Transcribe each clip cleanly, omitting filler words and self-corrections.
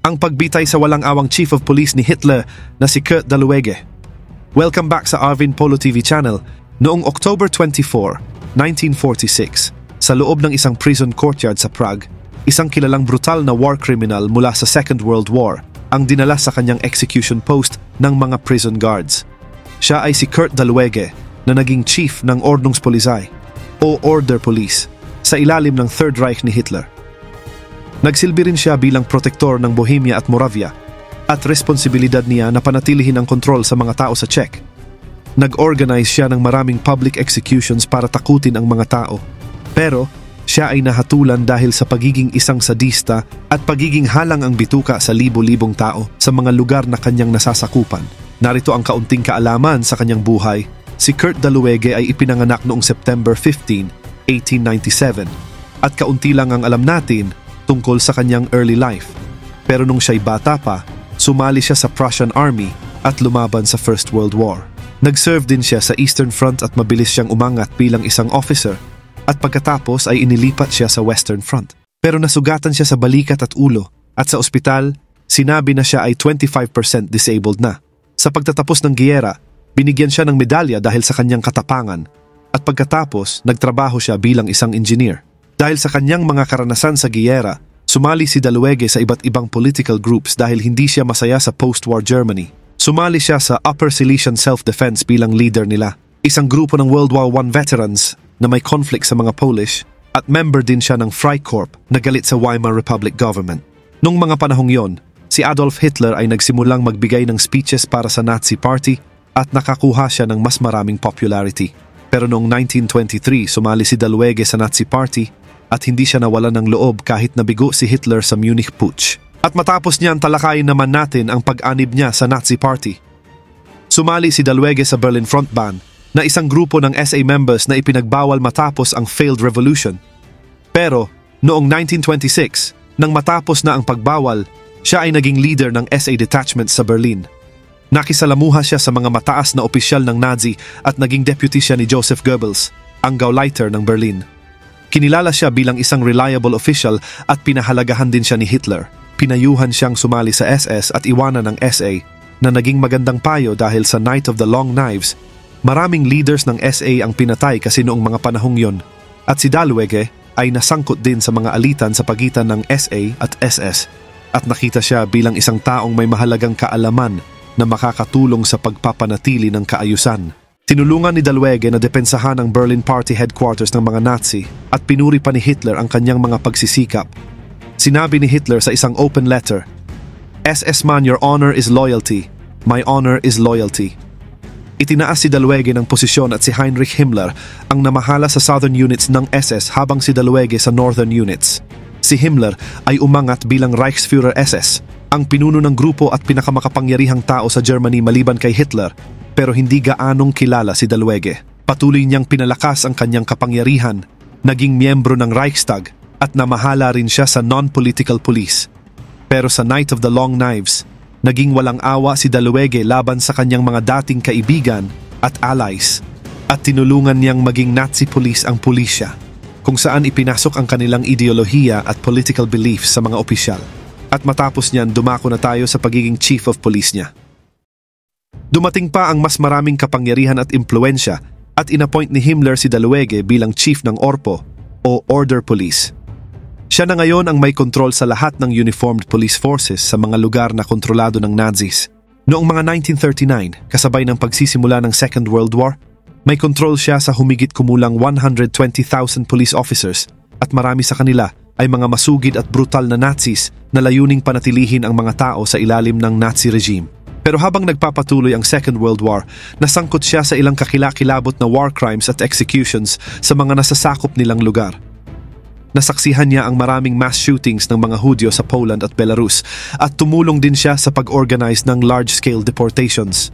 ang pagbitay sa walang-awang Chief of Police ni Hitler na si Kurt Daluege. Welcome back sa Arvin Polo TV channel. Noong October 24, 1946, sa loob ng isang prison courtyard sa Prague, isang kilalang brutal na war criminal mula sa Second World War ang dinala sa kanyang execution post ng mga prison guards. Siya ay si Kurt Daluege na naging chief ng Ordnungspolizei o Order Police sa ilalim ng Third Reich ni Hitler. Nagsilbi rin siya bilang protektor ng Bohemia at Moravia at responsibilidad niya na panatilihin ang kontrol sa mga tao sa Czech. Nag-organize siya ng maraming public executions para takutin ang mga tao. Pero siya ay nahatulan dahil sa pagiging isang sadista at pagiging halang ang bituka sa libo-libong tao sa mga lugar na kanyang nasasakupan. Narito ang kaunting kaalaman sa kanyang buhay. Si Kurt Daluege ay ipinanganak noong September 15, 1897 at kaunti lang ang alam natin tungkol sa kanyang early life. Pero nung siya'y bata pa, sumali siya sa Prussian Army at lumaban sa First World War. Nag-serve din siya sa Eastern Front at mabilis siyang umangat bilang isang officer at pagkatapos ay inilipat siya sa Western Front. Pero nasugatan siya sa balikat at ulo at sa ospital, sinabi na siya ay 25% disabled na. Sa pagtatapos ng giyera, binigyan siya ng medalya dahil sa kanyang katapangan at pagkatapos nagtrabaho siya bilang isang engineer. Dahil sa kanyang mga karanasan sa giyera, sumali si Daluege sa iba't ibang political groups dahil hindi siya masaya sa post-war Germany. Sumali siya sa Upper Silesian Self-Defense bilang leader nila, isang grupo ng World War I veterans na may conflict sa mga Polish, at member din siya ng Freikorps na galit sa Weimar Republic government. Nung mga panahong yon, si Adolf Hitler ay nagsimulang magbigay ng speeches para sa Nazi Party at nakakuha siya ng mas maraming popularity. Pero noong 1923, sumali si Daluege sa Nazi Party at hindi siya nawalan ng loob kahit nabigo si Hitler sa Munich Putsch. At matapos niyan talakayin naman natin ang pag-anib niya sa Nazi Party. Sumali si Daluege sa Berlin Front Band na isang grupo ng SA members na ipinagbawal matapos ang failed revolution. Pero noong 1926, nang matapos na ang pagbawal, siya ay naging leader ng SA detachment sa Berlin. Nakisalamuha siya sa mga mataas na opisyal ng Nazi at naging deputy siya ni Joseph Goebbels, ang Gauleiter ng Berlin. Kinilala siya bilang isang reliable official at pinahalagahan din siya ni Hitler. Pinayuhan siyang sumali sa SS at iwanan ng SA na naging magandang payo dahil sa Night of the Long Knives. Maraming leaders ng SA ang pinatay kasi noong mga panahong yon. At si Daluege ay nasangkot din sa mga alitan sa pagitan ng SA at SS. At nakita siya bilang isang taong may mahalagang kaalaman na makakatulong sa pagpapanatili ng kaayusan. Tinulungan ni Daluege na depensahan ang Berlin Party headquarters ng mga Nazi at pinuri pa ni Hitler ang kanyang mga pagsisikap. Sinabi ni Hitler sa isang open letter, "SS man, your honor is loyalty. My honor is loyalty." Itinaas si Daluege ng posisyon at si Heinrich Himmler ang namahala sa southern units ng SS habang si Daluege sa northern units. Si Himmler ay umangat bilang Reichsführer SS, ang pinuno ng grupo at pinakamakapangyarihang tao sa Germany maliban kay Hitler, pero hindi gaanong kilala si Daluege. Patuloy niyang pinalakas ang kanyang kapangyarihan, naging miyembro ng Reichstag at namahala rin siya sa non-political police. Pero sa Night of the Long Knives, naging walang awa si Daluege laban sa kanyang mga dating kaibigan at allies at tinulungan niyang maging Nazi police ang pulisya, kung saan ipinasok ang kanilang ideolohiya at political beliefs sa mga opisyal. At matapos niyan, dumako na tayo sa pagiging chief of police niya. Dumating pa ang mas maraming kapangyarihan at impluensya at inappoint ni Himmler si Daluege bilang chief ng ORPO o Order Police. Siya na ngayon ang may kontrol sa lahat ng uniformed police forces sa mga lugar na kontrolado ng Nazis. Noong mga 1939, kasabay ng pagsisimula ng Second World War, may kontrol siya sa humigit kumulang 120,000 police officers at marami sa kanila ay mga masugid at brutal na Nazis na layuning panatilihin ang mga tao sa ilalim ng Nazi regime. Pero habang nagpapatuloy ang Second World War, nasangkot siya sa ilang kakilakilabot na war crimes at executions sa mga nasasakop nilang lugar. Nasaksihan niya ang maraming mass shootings ng mga Hudyo sa Poland at Belarus at tumulong din siya sa pag-organize ng large-scale deportations.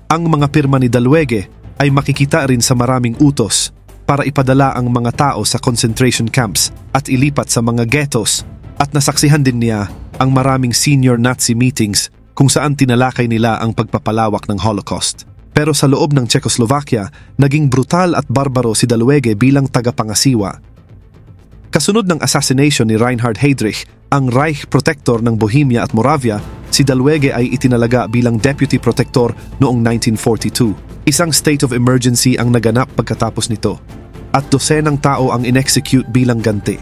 Ang mga pirma ni Daluege ay makikita rin sa maraming utos para ipadala ang mga tao sa concentration camps at ilipat sa mga ghettos, at nasaksihan din niya ang maraming senior Nazi meetings kung saan tinalakay nila ang pagpapalawak ng Holocaust. Pero sa loob ng Czechoslovakia, naging brutal at barbaro si Daluege bilang tagapangasiwa. Kasunod ng assassination ni Reinhard Heydrich ang Reich Protector ng Bohemia at Moravia, si Daluege ay itinalaga bilang Deputy Protector noong 1942. Isang state of emergency ang naganap pagkatapos nito, at dosenang tao ang inexecute bilang ganti.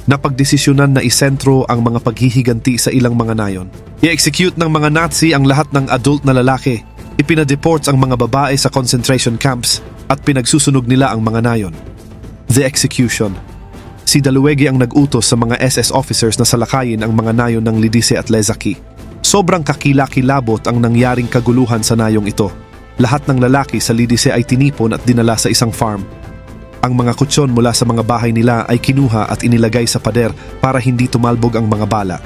Napagdesisyonan na isentro ang mga paghihiganti sa ilang mga nayon. I-execute ng mga Nazi ang lahat ng adult na lalaki, ipinadeports ang mga babae sa concentration camps, at pinagsusunog nila ang mga nayon. The execution. Si Daluege ang nag-utos sa mga SS officers na salakayin ang mga nayon ng Lidice at Lezaky. Sobrang kakilakilabot ang nangyaring kaguluhan sa nayong ito. Lahat ng lalaki sa Lidice ay tinipon at dinala sa isang farm. Ang mga kutsyon mula sa mga bahay nila ay kinuha at inilagay sa pader para hindi tumalbog ang mga bala.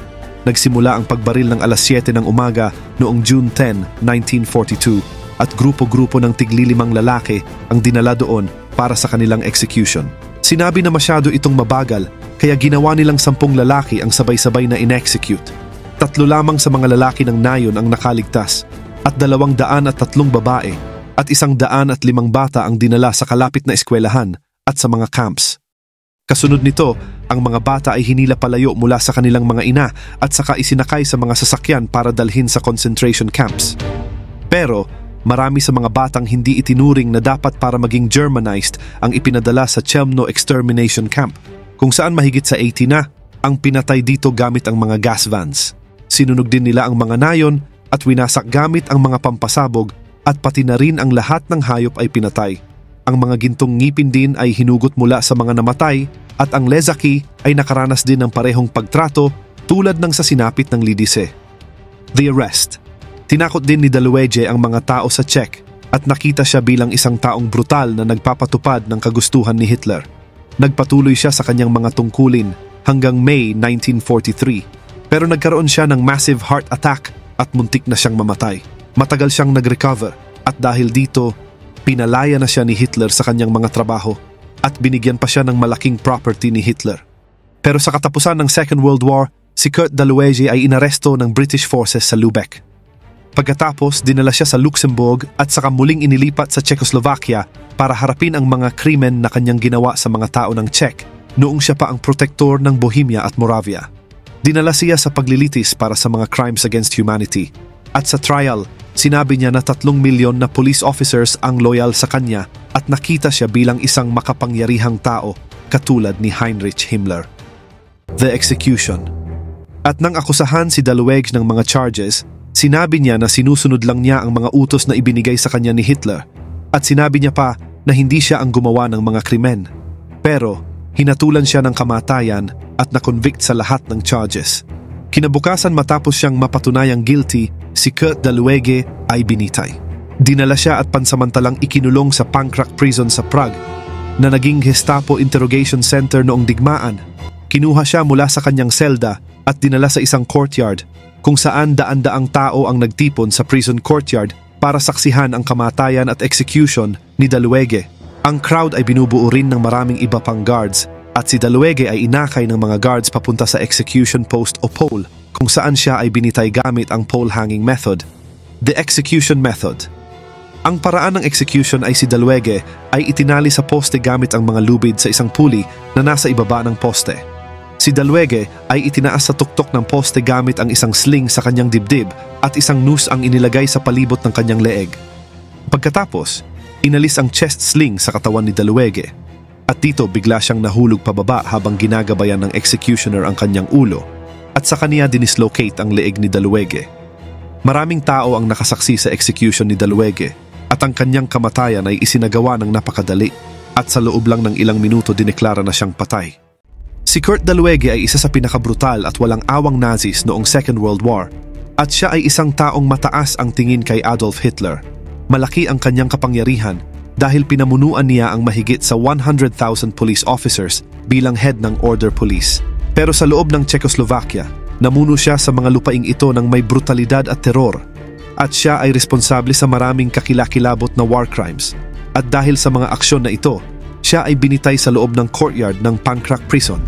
Nagsimula ang pagbaril ng alas 7 ng umaga noong June 10, 1942 at grupo-grupo ng tig-5 lalaki ang dinala doon para sa kanilang execution. Sinabi na masyado itong mabagal, kaya ginawa nilang 10 lalaki ang sabay-sabay na in-execute. 3 lamang sa mga lalaki ng nayon ang nakaligtas, at 203 babae, at 105 bata ang dinala sa kalapit na eskwelahan at sa mga camps. Kasunod nito, ang mga bata ay hinila palayo mula sa kanilang mga ina at saka isinakay sa mga sasakyan para dalhin sa concentration camps. Pero, marami sa mga batang hindi itinuring na dapat para maging Germanized ang ipinadala sa Chelmno Extermination Camp, kung saan mahigit sa 80 na ang pinatay dito gamit ang mga gas vans. Sinunog din nila ang mga nayon at winasak gamit ang mga pampasabog at pati na rin ang lahat ng hayop ay pinatay. Ang mga gintong ngipin din ay hinugot mula sa mga namatay at ang Lezaky ay nakaranas din ng parehong pagtrato tulad ng sa sinapit ng Lidice. The arrest. Tinakot din ni Daluege ang mga tao sa Czech at nakita siya bilang isang taong brutal na nagpapatupad ng kagustuhan ni Hitler. Nagpatuloy siya sa kanyang mga tungkulin hanggang May 1943, pero nagkaroon siya ng massive heart attack at muntik na siyang mamatay. Matagal siyang nag-recover at dahil dito, pinalaya na siya ni Hitler sa kanyang mga trabaho at binigyan pa siya ng malaking property ni Hitler. Pero sa katapusan ng Second World War, si Kurt Daluege ay inaresto ng British forces sa Lubeck. Pagkatapos, dinala siya sa Luxembourg at saka muling inilipat sa Czechoslovakia para harapin ang mga krimen na kanyang ginawa sa mga tao ng Czech noong siya pa ang protector ng Bohemia at Moravia. Dinala siya sa paglilitis para sa mga crimes against humanity. At sa trial, sinabi niya na 3 milyon na police officers ang loyal sa kanya at nakita siya bilang isang makapangyarihang tao katulad ni Heinrich Himmler. The execution. At nang akusahan si Daluege ng mga charges, sinabi niya na sinusunod lang niya ang mga utos na ibinigay sa kanya ni Hitler at sinabi niya pa na hindi siya ang gumawa ng mga krimen. Pero hinatulan siya ng kamatayan at na-convict sa lahat ng charges. Kinabukasan matapos siyang mapatunayang guilty, si Kurt Daluege ay binitay. Dinala siya at pansamantalang ikinulong sa Pankrak Prison sa Prague na naging Gestapo Interrogation Center noong digmaan. Kinuha siya mula sa kanyang selda at dinala sa isang courtyard kung saan daan-daang tao ang nagtipon sa prison courtyard para saksihan ang kamatayan at execution ni Daluege. Ang crowd ay binubuo rin ng maraming iba pang guards at si Daluege ay inakay ng mga guards papunta sa execution post o pole kung saan siya ay binitay gamit ang pole hanging method. The execution method. Ang paraan ng execution ay si Daluege ay itinali sa poste gamit ang mga lubid sa isang pulley na nasa ibaba ng poste. Si Daluege ay itinaas sa tuktok ng poste gamit ang isang sling sa kanyang dibdib at isang noose ang inilagay sa palibot ng kanyang leeg. Pagkatapos, inalis ang chest sling sa katawan ni Daluege at dito bigla siyang nahulog pababa habang ginagabayan ng executioner ang kanyang ulo at sa kaniya dinislocate ang leeg ni Daluege. Maraming tao ang nakasaksi sa execution ni Daluege at ang kanyang kamatayan ay isinagawa ng napakadali at sa loob lang ng ilang minuto dineklara na siyang patay. Si Kurt Daluege ay isa sa pinakabrutal at walang awang Nazis noong Second World War at siya ay isang taong mataas ang tingin kay Adolf Hitler. Malaki ang kanyang kapangyarihan dahil pinamunuan niya ang mahigit sa 100,000 police officers bilang head ng Order Police. Pero sa loob ng Czechoslovakia, namuno siya sa mga lupaing ito ng may brutalidad at teror at siya ay responsable sa maraming kakilakilabot na war crimes. At dahil sa mga aksyon na ito, siya ay binitay sa loob ng courtyard ng Pankrak Prison.